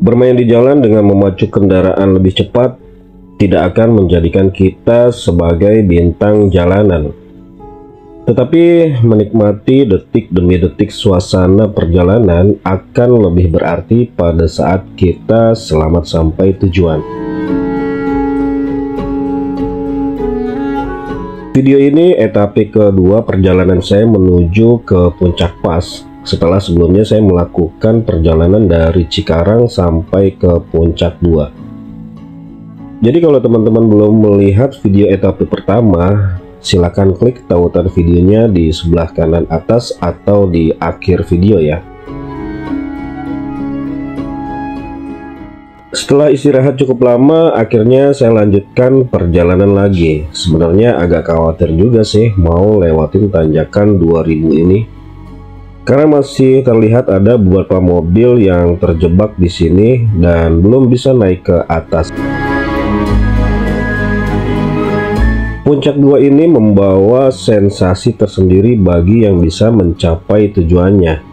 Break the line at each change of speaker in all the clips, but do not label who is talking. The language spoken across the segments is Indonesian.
Bermain di jalan dengan memacu kendaraan lebih cepat tidak akan menjadikan kita sebagai bintang jalanan. Tetapi menikmati detik demi detik suasana perjalanan akan lebih berarti pada saat kita selamat sampai tujuan. Video ini etape kedua perjalanan saya menuju ke Puncak Pas. Setelah sebelumnya saya melakukan perjalanan dari Cikarang sampai ke Puncak 2. Jadi kalau teman-teman belum melihat video etape pertama, silakan klik tautan videonya di sebelah kanan atas atau di akhir video ya. Setelah istirahat cukup lama, akhirnya saya lanjutkan perjalanan lagi. Sebenarnya agak khawatir juga sih mau lewatin tanjakan 2000 ini, karena masih terlihat ada beberapa mobil yang terjebak di sini dan belum bisa naik ke atas. Puncak 2 ini membawa sensasi tersendiri bagi yang bisa mencapai tujuannya.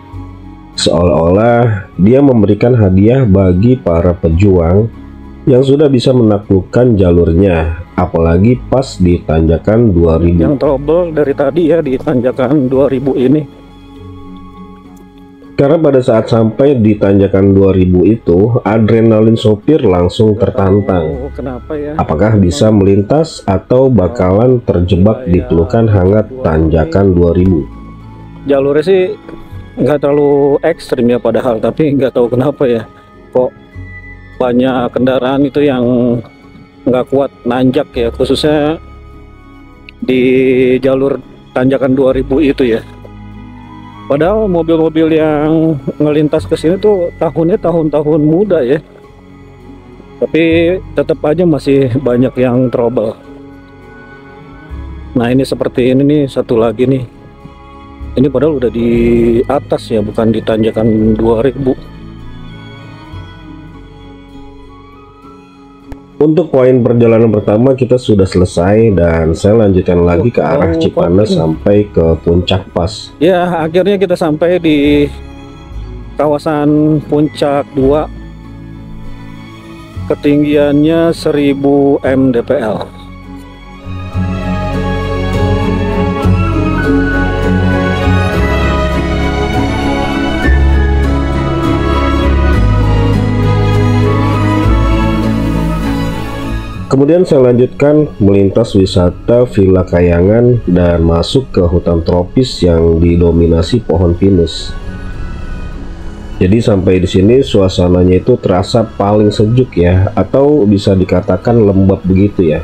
Seolah-olah dia memberikan hadiah bagi para pejuang yang sudah bisa menaklukkan jalurnya, apalagi pas di tanjakan 2000.
Yang trouble dari tadi ya di tanjakan 2000 ini.
Karena pada saat sampai di tanjakan 2000 itu, adrenalin sopir langsung tertantang.
Kenapa ya?
Apakah bisa melintas atau bakalan terjebak di pelukan hangat tanjakan 2000?
Jalurnya sih nggak terlalu ekstrim ya padahal, tapi nggak tahu kenapa ya kok banyak kendaraan itu yang nggak kuat nanjak ya, khususnya di jalur tanjakan 2000 itu ya. Padahal mobil-mobil yang ngelintas ke sini tuh tahunnya tahun-tahun muda ya, tapi tetap aja masih banyak yang trouble. Nah ini seperti ini nih, satu lagi nih. Ini padahal udah di atas ya, bukan di tanjakan 2000.
Untuk poin perjalanan pertama kita sudah selesai dan saya lanjutkan lagi ke arah Cipanas sampai ke Puncak Pas.
Ya, akhirnya kita sampai di kawasan Puncak 2. Ketinggiannya 1000 mdpl.
Kemudian saya lanjutkan melintas wisata Villa Kayangan dan masuk ke hutan tropis yang didominasi pohon pinus. Jadi sampai di sini suasananya itu terasa paling sejuk ya, atau bisa dikatakan lembab begitu ya.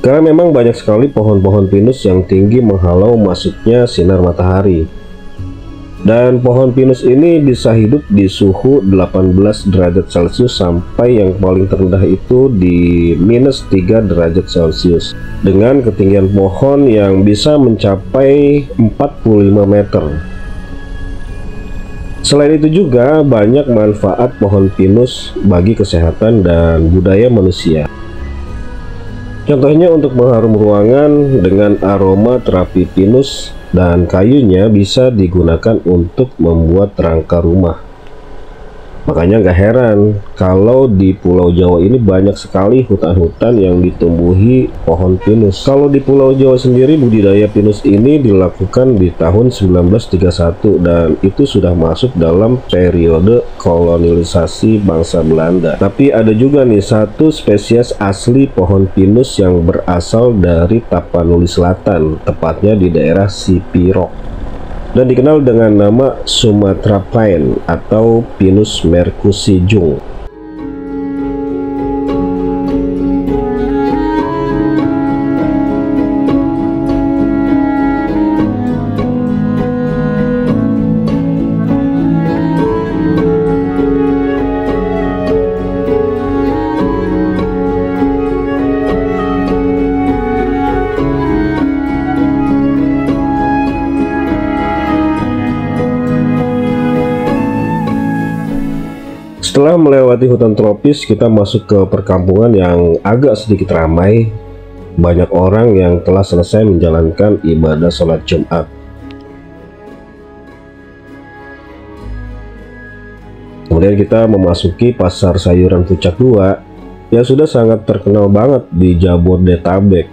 Karena memang banyak sekali pohon-pohon pinus yang tinggi menghalau masuknya sinar matahari. Dan pohon pinus ini bisa hidup di suhu 18 derajat Celcius sampai yang paling terendah itu di -3 derajat Celcius, dengan ketinggian pohon yang bisa mencapai 45 meter. Selain itu juga banyak manfaat pohon pinus bagi kesehatan dan budaya manusia. Contohnya untuk mengharum ruangan dengan aroma terapi pinus, dan kayunya bisa digunakan untuk membuat rangka rumah. Makanya gak heran kalau di Pulau Jawa ini banyak sekali hutan-hutan yang ditumbuhi pohon pinus. Kalau di Pulau Jawa sendiri budidaya pinus ini dilakukan di tahun 1931 dan itu sudah masuk dalam periode kolonialisasi bangsa Belanda. Tapi ada juga nih satu spesies asli pohon pinus yang berasal dari Tapanuli Selatan, tepatnya di daerah Sipirok, dan dikenal dengan nama Sumatra Pine atau Pinus mercusijung. Setelah melewati hutan tropis, kita masuk ke perkampungan yang agak sedikit ramai. Banyak orang yang telah selesai menjalankan ibadah sholat Jumat. Kemudian kita memasuki pasar sayuran Pucak 2 yang sudah sangat terkenal banget di Jabodetabek.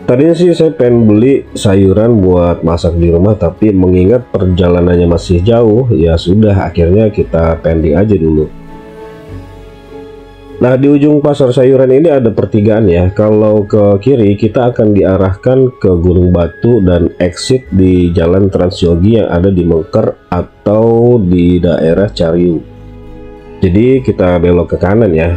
Tadinya sih saya pengen beli sayuran buat masak di rumah, tapi mengingat perjalanannya masih jauh, ya sudah, akhirnya kita pending aja dulu. Nah, di ujung pasar sayuran ini ada pertigaan ya. Kalau ke kiri kita akan diarahkan ke Gunung Batu dan exit di Jalan Transyogi yang ada di Mengker atau di daerah Cariu. Jadi kita belok ke kanan ya.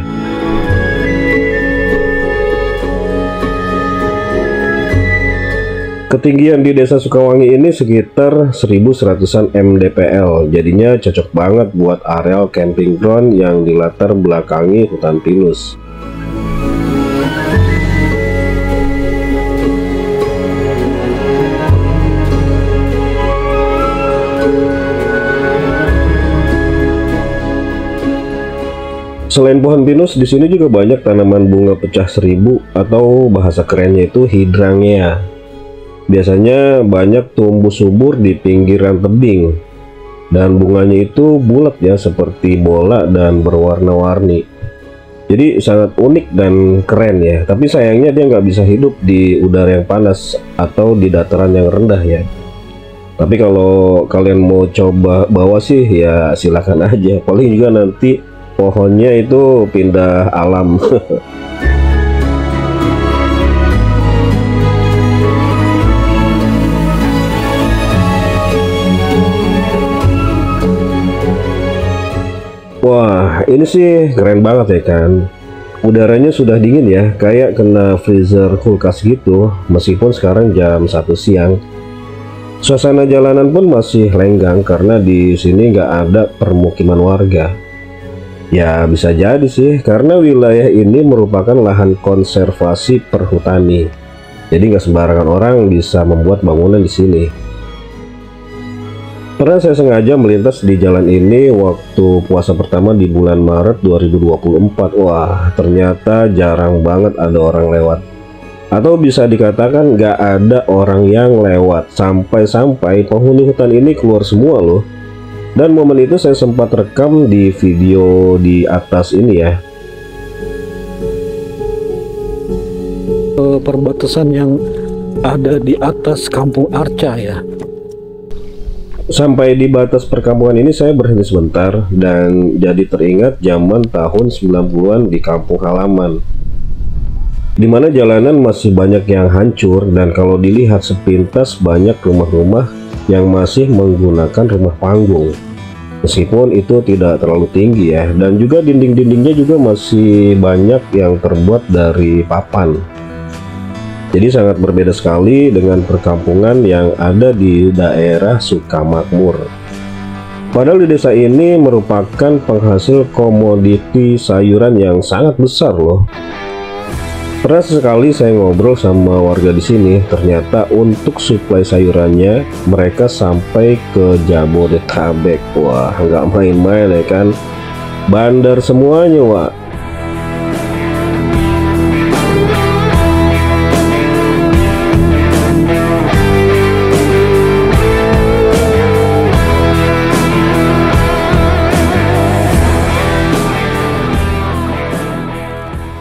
Ketinggian di Desa Sukawangi ini sekitar 1100-an mdpl, jadinya cocok banget buat areal camping ground yang dilatar belakangi hutan pinus. Selain pohon pinus, di sini juga banyak tanaman bunga pecah seribu atau bahasa kerennya itu hydrangea. Biasanya banyak tumbuh subur di pinggiran tebing dan bunganya itu bulat ya, seperti bola dan berwarna-warni. Jadi sangat unik dan keren ya. Tapi sayangnya dia nggak bisa hidup di udara yang panas atau di dataran yang rendah ya. Tapi kalau kalian mau coba bawa sih ya silakan aja. Paling juga nanti pohonnya itu pindah alam. Wah, ini sih keren banget ya kan. Udaranya sudah dingin ya, kayak kena freezer kulkas gitu, meskipun sekarang jam 1 siang. Suasana jalanan pun masih lenggang karena di sini nggak ada permukiman warga. Ya bisa jadi sih, karena wilayah ini merupakan lahan konservasi perhutani. Jadi nggak sembarangan orang bisa membuat bangunan di sini. Pernah saya sengaja melintas di jalan ini waktu puasa pertama di bulan Maret 2024. Wah, ternyata jarang banget ada orang lewat. Atau bisa dikatakan nggak ada orang yang lewat. Sampai-sampai penghuni hutan ini keluar semua loh. Dan momen itu saya sempat rekam di video di atas ini ya.
Perbatasan yang ada di atas Kampung Arca ya.
Sampai di batas perkampungan ini saya berhenti sebentar dan jadi teringat zaman tahun 90-an di kampung halaman, dimana jalanan masih banyak yang hancur dan kalau dilihat sepintas banyak rumah-rumah yang masih menggunakan rumah panggung. Meskipun itu tidak terlalu tinggi ya, dan juga dinding-dindingnya juga masih banyak yang terbuat dari papan. Jadi sangat berbeda sekali dengan perkampungan yang ada di daerah Sukamakmur. Padahal di desa ini merupakan penghasil komoditi sayuran yang sangat besar loh. Pernah sekali saya ngobrol sama warga di sini, ternyata untuk suplai sayurannya mereka sampai ke Jabodetabek. Wah, nggak main-main ya kan? Bandar semuanya, Wak.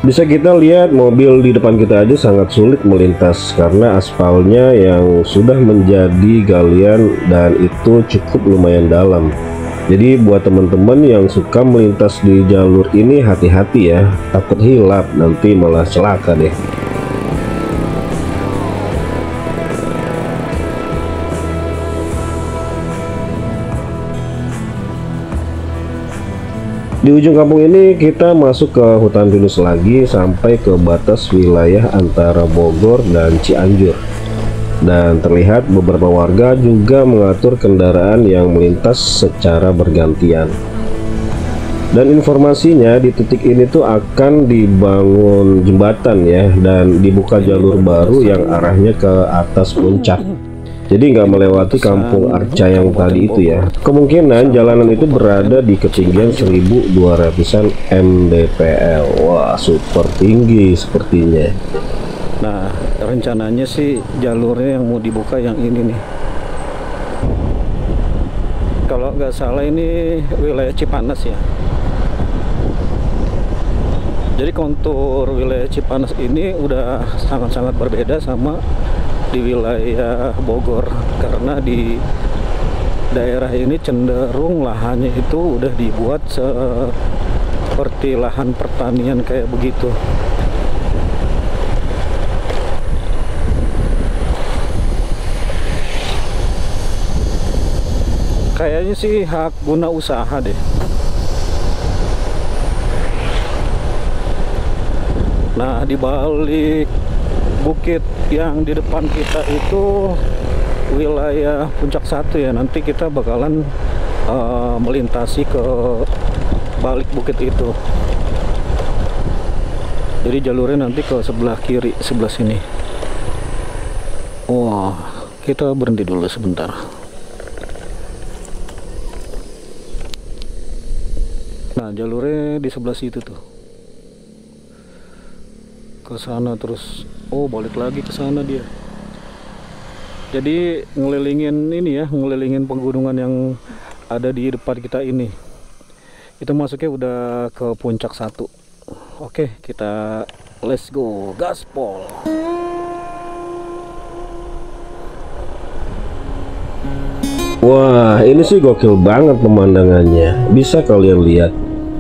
Bisa kita lihat mobil di depan kita aja sangat sulit melintas karena aspalnya yang sudah menjadi galian dan itu cukup lumayan dalam. Jadi buat teman-teman yang suka melintas di jalur ini hati-hati ya, takut hilap nanti malah celaka deh. Di ujung kampung ini kita masuk ke hutan pinus lagi sampai ke batas wilayah antara Bogor dan Cianjur. Dan terlihat beberapa warga juga mengatur kendaraan yang melintas secara bergantian. Dan informasinya di titik ini tuh akan dibangun jembatan ya, dan dibuka jalur baru yang arahnya ke atas puncak. Jadi nggak melewati kampung Arca yang tadi itu ya. Kemungkinan jalanan itu berada di ketinggian 1200-an mdpl. Wah, super tinggi sepertinya.
Nah, rencananya sih jalurnya yang mau dibuka yang ini nih. Kalau nggak salah ini wilayah Cipanas ya. Jadi kontur wilayah Cipanas ini udah sangat-sangat berbeda sama di wilayah Bogor, karena di daerah ini cenderung lahannya itu udah dibuat seperti lahan pertanian kayak begitu. Kayaknya sih hak guna usaha deh. Nah, di balik bukit yang di depan kita itu wilayah Puncak 1 ya. Nanti kita bakalan melintasi ke balik bukit itu. Jadi jalurnya nanti ke sebelah kiri, sebelah sini. Wah, kita berhenti dulu sebentar. Nah, jalurnya di sebelah situ tuh. Ke sana terus. Oh, balik lagi ke sana dia. Jadi ngelilingin ini ya, ngelilingin pegunungan yang ada di depan kita ini. Itu masuknya udah ke Puncak 1. Oke, kita let's go, gaspol.
Wah, ini sih gokil banget pemandangannya. Bisa kalian lihat.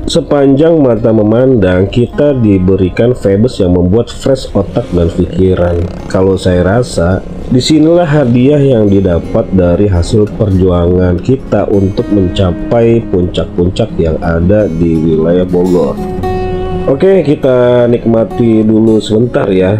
Sepanjang mata memandang, kita diberikan Phoebus yang membuat fresh otak dan pikiran. Kalau saya rasa, disinilah hadiah yang didapat dari hasil perjuangan kita untuk mencapai puncak-puncak yang ada di wilayah Bogor. Oke, kita nikmati dulu sebentar ya.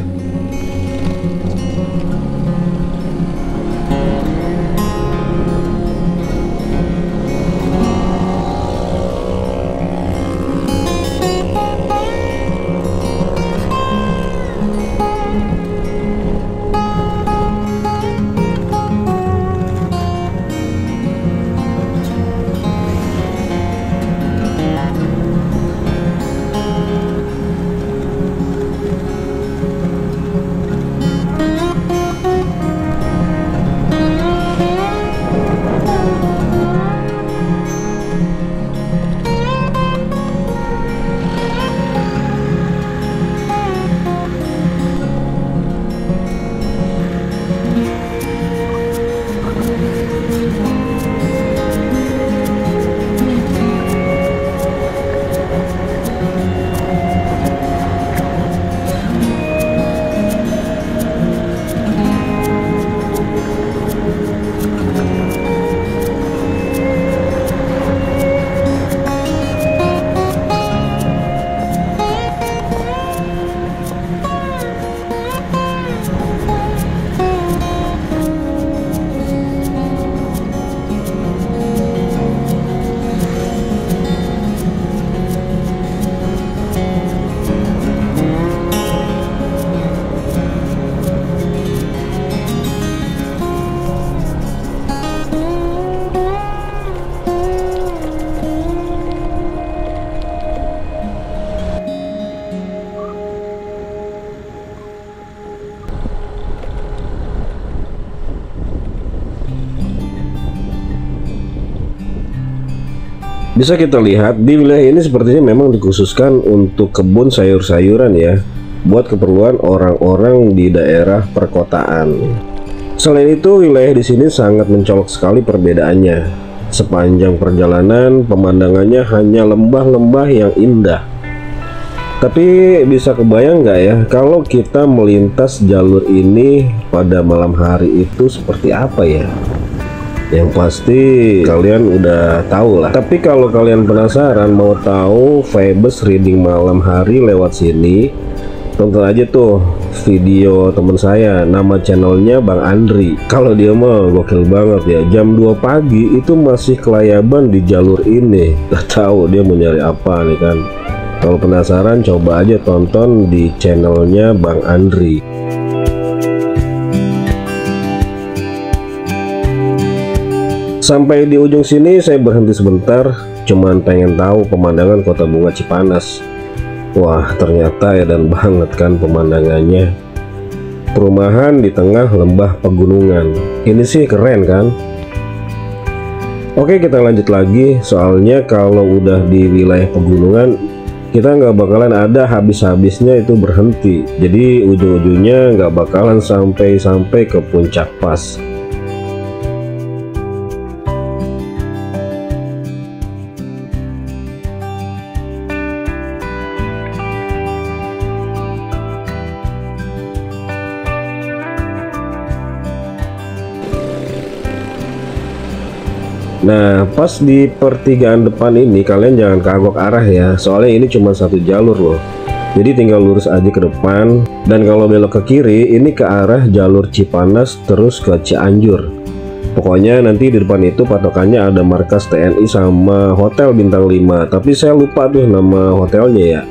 Bisa kita lihat di wilayah ini sepertinya memang dikhususkan untuk kebun sayur-sayuran ya, buat keperluan orang-orang di daerah perkotaan. Selain itu, wilayah di sini sangat mencolok sekali perbedaannya. Sepanjang perjalanan, pemandangannya hanya lembah-lembah yang indah. Tapi bisa kebayang nggak ya, kalau kita melintas jalur ini pada malam hari itu seperti apa ya? Yang pasti kalian udah tahu lah. Tapi kalau kalian penasaran mau tahu Phoebus reading malam hari lewat sini, tonton aja tuh video temen saya, nama channelnya Bang Andri. Kalau dia mah gokil banget ya, jam 2 pagi itu masih kelayaban di jalur ini. Gak tahu dia mau nyari apa nih kan. Kalau penasaran coba aja tonton di channelnya Bang Andri. Sampai di ujung sini saya berhenti sebentar, cuman pengen tahu pemandangan Kota Bunga Cipanas. Wah, ternyata edan banget kan pemandangannya. Perumahan di tengah lembah pegunungan. Ini sih keren kan? Oke, kita lanjut lagi. Soalnya kalau udah di wilayah pegunungan, kita nggak bakalan ada habis-habisnya itu berhenti. Jadi ujung-ujungnya nggak bakalan sampai ke puncak pas. Nah, pas di pertigaan depan ini kalian jangan kagok arah ya, soalnya ini cuma satu jalur loh. Jadi tinggal lurus aja ke depan, dan kalau belok ke kiri ini ke arah jalur Cipanas terus ke Cianjur. Pokoknya nanti di depan itu patokannya ada markas TNI sama hotel bintang 5, tapi saya lupa tuh nama hotelnya ya.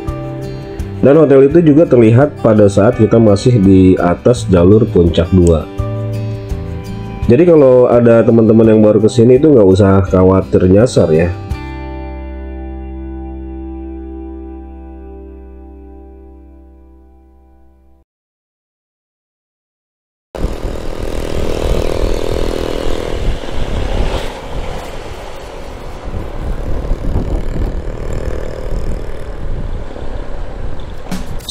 Dan hotel itu juga terlihat pada saat kita masih di atas jalur puncak 2. Jadi kalau ada teman-teman yang baru kesini itu nggak usah khawatir nyasar ya.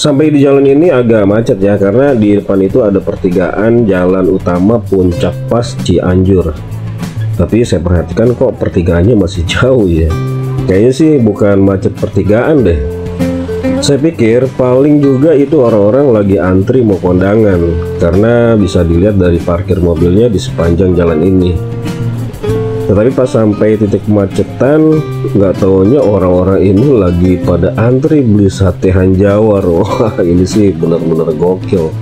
Sampai di jalan ini agak macet ya, karena di depan itu ada pertigaan jalan utama Puncak Pas Cianjur. Tapi saya perhatikan kok pertigaannya masih jauh ya. Kayaknya sih bukan macet pertigaan deh. Saya pikir paling juga itu orang-orang lagi antri mau kondangan, karena bisa dilihat dari parkir mobilnya di sepanjang jalan ini. Tetapi pas sampai titik kemacetan, nggak taunya orang-orang ini lagi pada antri beli sate hanjawar. Wah, ini sih benar-benar gokil.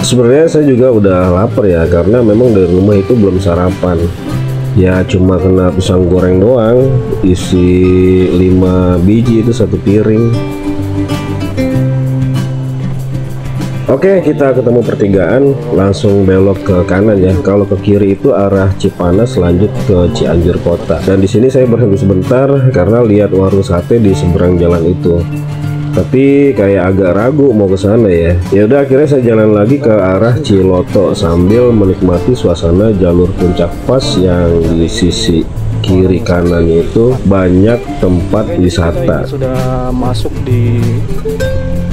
Sebenarnya saya juga udah lapar ya, karena memang dari rumah itu belum sarapan. Ya cuma kena pisang goreng doang, isi 5 biji itu satu piring. Oke, kita ketemu pertigaan, langsung belok ke kanan ya. Kalau ke kiri itu arah Cipanas lanjut ke Cianjur kota. Dan di sini saya berhenti sebentar karena lihat warung sate di seberang jalan itu. Tapi kayak agak ragu mau ke sana ya. Ya udah, akhirnya saya jalan lagi ke arah Ciloto sambil menikmati suasana jalur Puncak Pas yang di sisi kiri kanannya itu banyak tempat wisata.
Sudah masuk di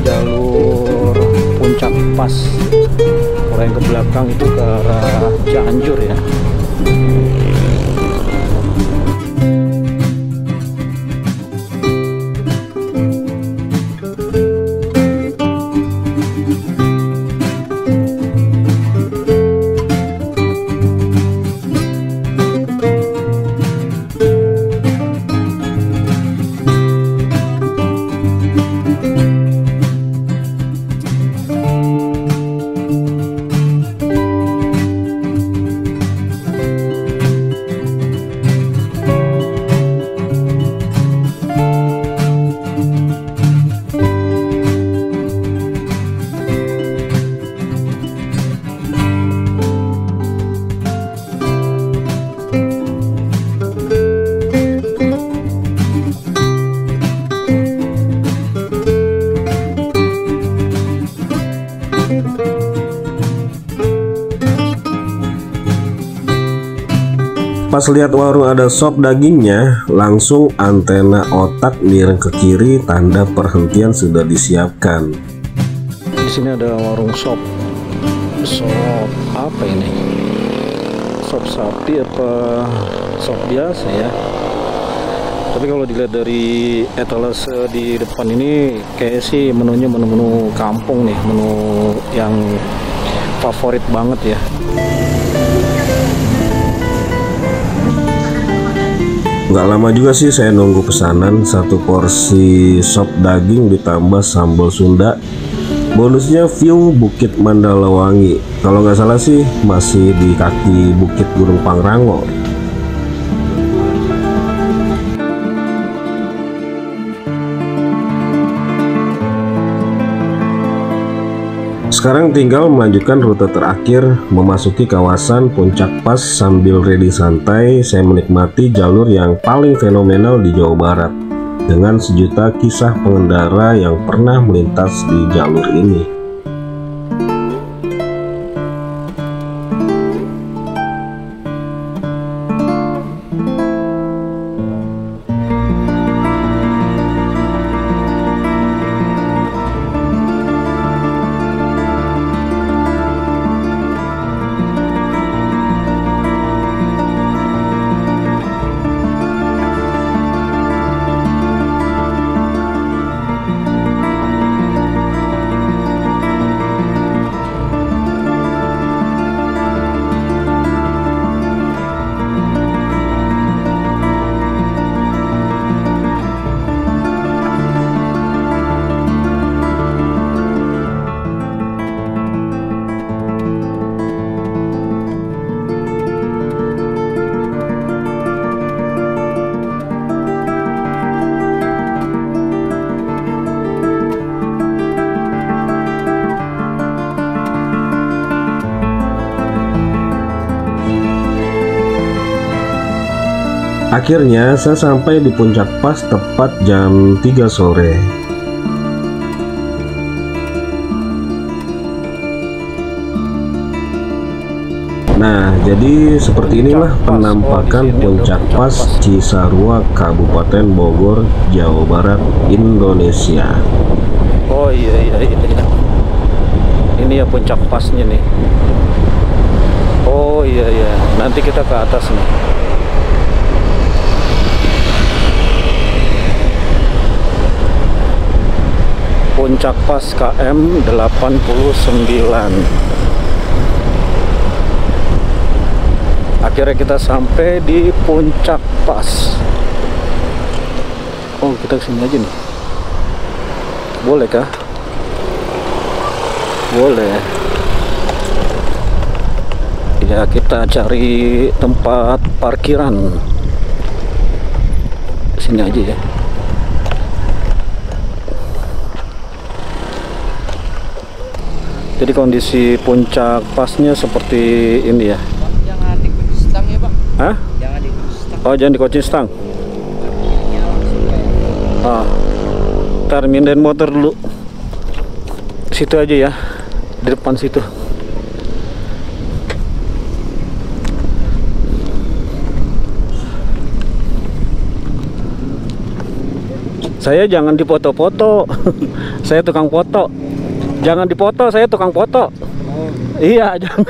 jalur Puncak Pas. Kalau yang ke belakang itu ke arah Cianjur ya.
Pas lihat warung ada sop dagingnya, langsung antena otak miring ke kiri, tanda perhentian sudah disiapkan.
Di sini ada warung sop. Sop apa ini? Sop sapi apa sop biasa ya? Tapi kalau dilihat dari etalase di depan ini, kayak sih menunya menu-menu kampung nih, menu yang favorit banget ya.
Nggak lama juga sih saya nunggu pesanan, satu porsi sop daging ditambah sambal Sunda. Bonusnya view Bukit Mandalawangi. Kalau nggak salah sih masih di kaki Bukit Gunung Pangrango. Sekarang tinggal melanjutkan rute terakhir memasuki kawasan Puncak Pas. Sambil ready santai, saya menikmati jalur yang paling fenomenal di Jawa Barat dengan sejuta kisah pengendara yang pernah melintas di jalur ini. Akhirnya saya sampai di puncak pas tepat jam 3 sore. Nah, jadi seperti inilah penampakan puncak pas Cisarua, Kabupaten Bogor, Jawa Barat, Indonesia.
Oh iya. Ini ya puncak pasnya nih. Oh iya. Nanti kita ke atas nih. Puncak pas KM 89. Akhirnya kita sampai di puncak pas. Oh, kita kesini aja nih. Boleh kah? Boleh. Ya, kita cari tempat parkiran. Sini aja ya. Jadi kondisi puncak pasnya seperti ini ya.
Jangan dikunci stang ya, Pak.
Hah?
Jangan dikunci stang.
Oh, jangan dikunci stang.
Parkirnya langsung kayak.
Ntar mindahin motor dulu. Situ aja ya, di depan situ. Saya jangan dipoto-foto. Saya tukang foto. Jangan dipoto, saya tukang foto.
Oh,
Iya, jangan.